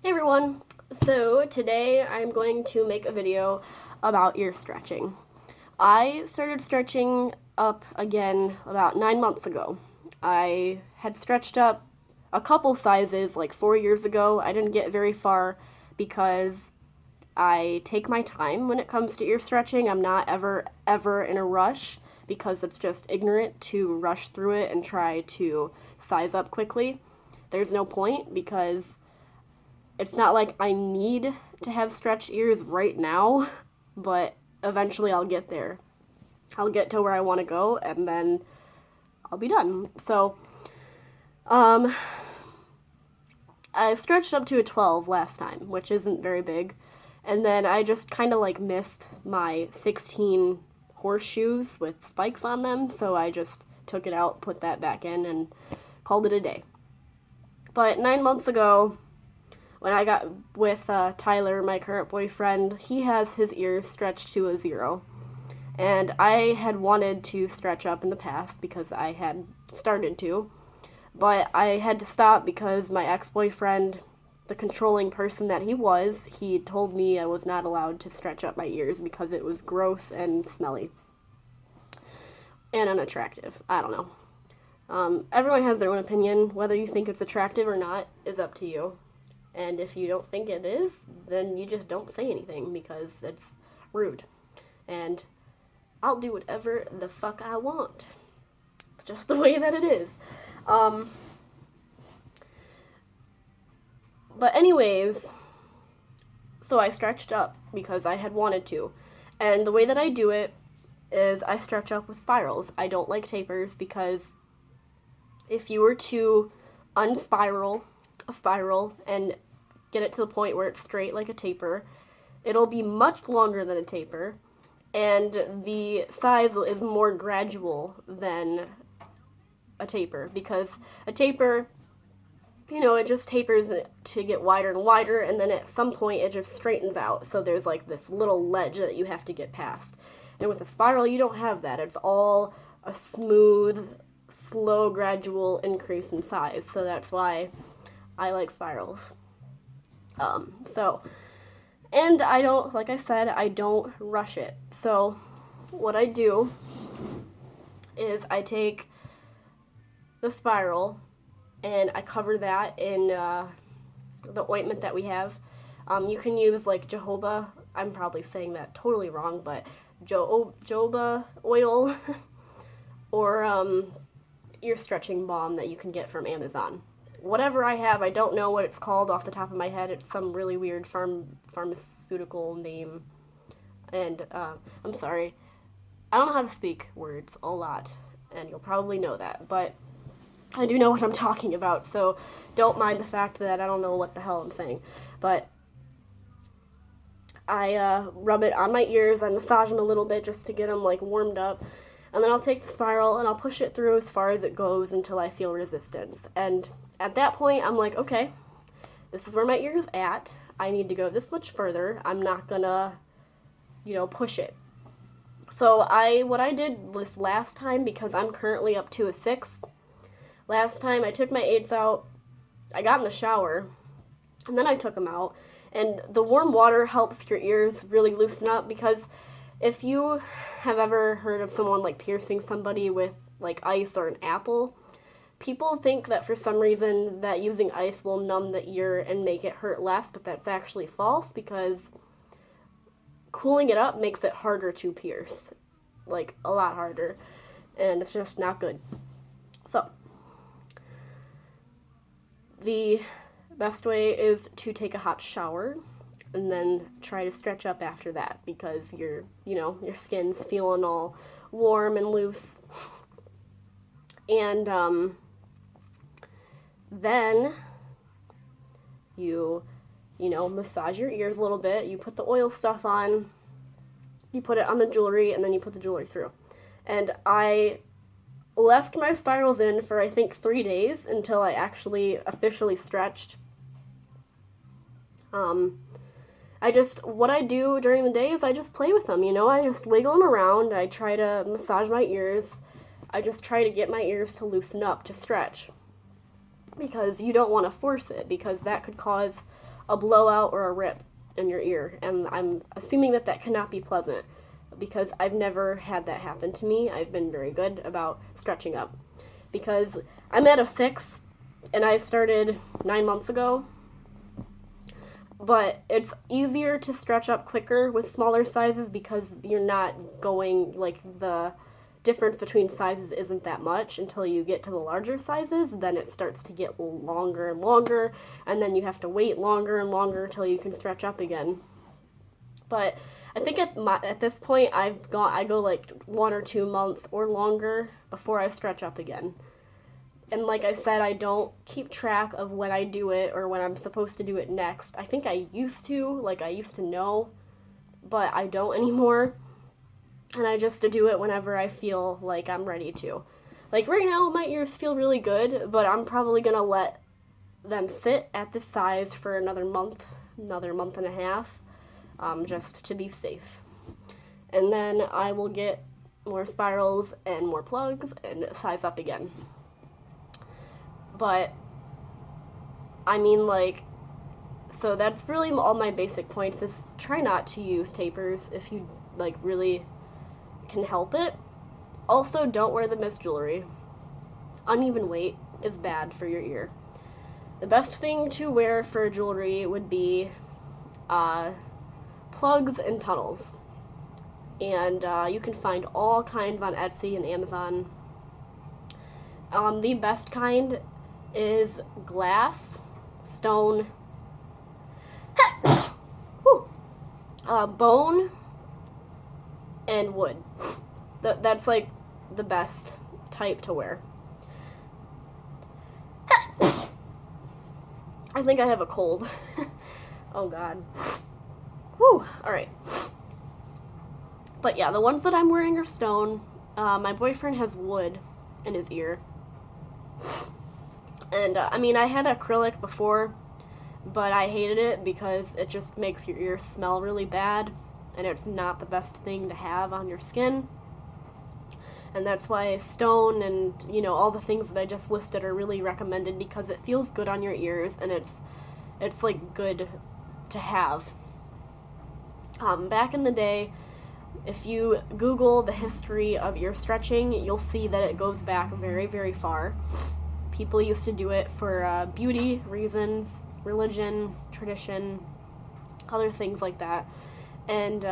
Hey everyone! So today I'm going to make a video about ear stretching. I started stretching up again about 9 months ago. I had stretched up a couple sizes like 4 years ago. I didn't get very far because I take my time when it comes to ear stretching. I'm not ever in a rush because it's just ignorant to rush through it and try to size up quickly. There's no point because it's not like I need to have stretched ears right now, but eventually I'll get there. I'll get to where I want to go and then I'll be done. So, um, I stretched up to a 12 last time, which isn't very big. And then I just kind of like missed my 16 horseshoes with spikes on them, so I just took it out, put that back in, and called it a day. But 9 months ago, when I got with Tyler, my current boyfriend, he has his ears stretched to a 0. And I had wanted to stretch up in the past because I had started to. But I had to stop because my ex-boyfriend, the controlling person that he told me I was not allowed to stretch up my ears because it was gross and smelly. And unattractive. I don't know. Everyone has their own opinion. Whether you think it's attractive or not is up to you. And if you don't think it is, then you just don't say anything because it's rude. And I'll do whatever the fuck I want. It's just the way that it is. But anyways, so I stretched up because I had wanted to. And the way that I do it is I stretch up with spirals. I don't like tapers because if you were to unspiral a spiral and get it to the point where it's straight like a taper, it'll be much longer than a taper, and the size is more gradual than a taper because a taper, it just tapers to get wider and wider, and then at some point it just straightens out, so there's like this little ledge that you have to get past. And with a spiral, you don't have that. It's all a smooth, slow, gradual increase in size, so that's why I like spirals. And I don't, like I said, I don't rush it. So what I do is I take the spiral and I cover that in the ointment that we have. You can use like jojoba. I'm probably saying that totally wrong, but jojoba oil or ear stretching balm that you can get from Amazon. Whatever I have, I don't know what it's called off the top of my head. It's some really weird pharmaceutical name. And I'm sorry. I don't know how to speak words a lot, and you'll probably know that. But I do know what I'm talking about, so don't mind the fact that I don't know what the hell I'm saying. But I rub it on my ears. I massage them a little bit just to get them like warmed up. And then I'll take the spiral and I'll push it through as far as it goes until I feel resistance. And at that point, I'm like, okay, this is where my ear's at. I need to go this much further. I'm not gonna, push it. So what I did this last time, because I'm currently up to a 6, last time I took my 8s out, I got in the shower, and then I took them out. And the warm water helps your ears really loosen up because if you have ever heard of someone like piercing somebody with like ice or an apple, people think that for some reason that using ice will numb the ear and make it hurt less, but that's actually false because cooling it up makes it harder to pierce, like a lot harder, and it's just not good. So the best way is to take a hot shower and then try to stretch up after that because your skin's feeling all warm and loose. And then you massage your ears a little bit. You put the oil stuff on, you put it on the jewelry, and then you put the jewelry through. And I left my spirals in for I think 3 days until I actually officially stretched. What I do during the day is I just play with them, I just wiggle them around, I try to massage my ears, I just try to get my ears to loosen up, to stretch. Because you don't want to force it, because that could cause a blowout or a rip in your ear. And I'm assuming that that cannot be pleasant because I've never had that happen to me. I've been very good about stretching up because I'm at a 6 and I started 9 months ago. But it's easier to stretch up quicker with smaller sizes because you're not going, like, the difference between sizes isn't that much until you get to the larger sizes. Then it starts to get longer and longer, and then you have to wait longer and longer until you can stretch up again. But I think at this point I go like 1 or 2 months or longer before I stretch up again. And like I said, I don't keep track of when I do it or when I'm supposed to do it next. I think I used to know, but I don't anymore. And I just do it whenever I feel like I'm ready to. Like right now, my ears feel really good, but I'm probably gonna let them sit at this size for another month and a half, just to be safe. And then I will get more spirals and more plugs and size up again. But, I mean, like, so that's really all my basic points is try not to use tapers if you, like, really can help it. Also, don't wear them as jewelry. Uneven weight is bad for your ear. The best thing to wear for jewelry would be plugs and tunnels. And you can find all kinds on Etsy and Amazon. The best kind is glass, stone, bone, and wood. That's like the best type to wear. I think I have a cold. Oh god. Whew, alright. But yeah, the ones that I'm wearing are stone. My boyfriend has wood in his ear. And, I mean, I had acrylic before, but I hated it because it just makes your ear smell really bad, and it's not the best thing to have on your skin. And that's why stone and, you know, all the things that I just listed are really recommended because it feels good on your ears, and it's like, good to have. Back in the day, if you Google the history of ear stretching, you'll see that it goes back very, very far. People used to do it for beauty reasons, religion, tradition, other things like that. And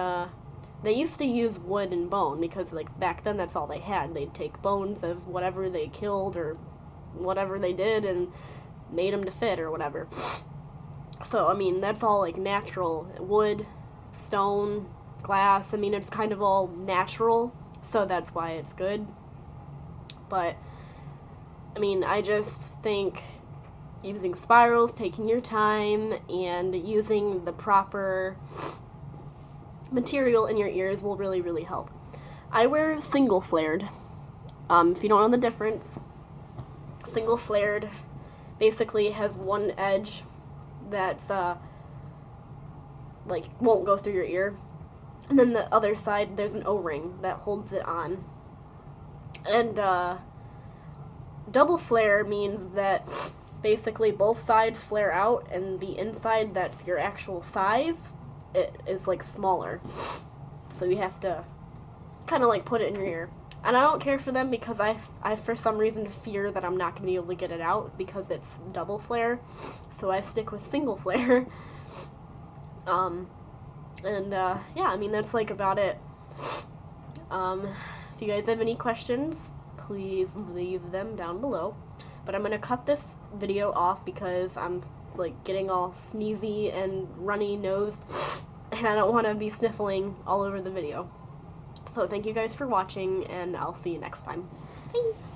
they used to use wood and bone because, like, back then that's all they had. They'd take bones of whatever they killed or whatever they did and made them to fit or whatever. So, I mean, that's all, like, natural. Wood, stone, glass, I mean, it's kind of all natural, so that's why it's good. But I mean, I just think using spirals, taking your time, and using the proper material in your ears will really, really help. I wear single flared. If you don't know the difference, single flared basically has one edge that's, like, won't go through your ear. And then the other side, there's an O-ring that holds it on. And, double flare means that basically both sides flare out and the inside that's your actual size, it is like smaller. So you have to kind of like put it in your ear. And I don't care for them because I for some reason fear that I'm not going to be able to get it out because it's double flare. So I stick with single flare. Yeah, I mean, that's like about it. If you guys have any questions, please leave them down below. But I'm going to cut this video off because I'm, like, getting all sneezy and runny nosed, and I don't want to be sniffling all over the video. So thank you guys for watching, and I'll see you next time. Bye!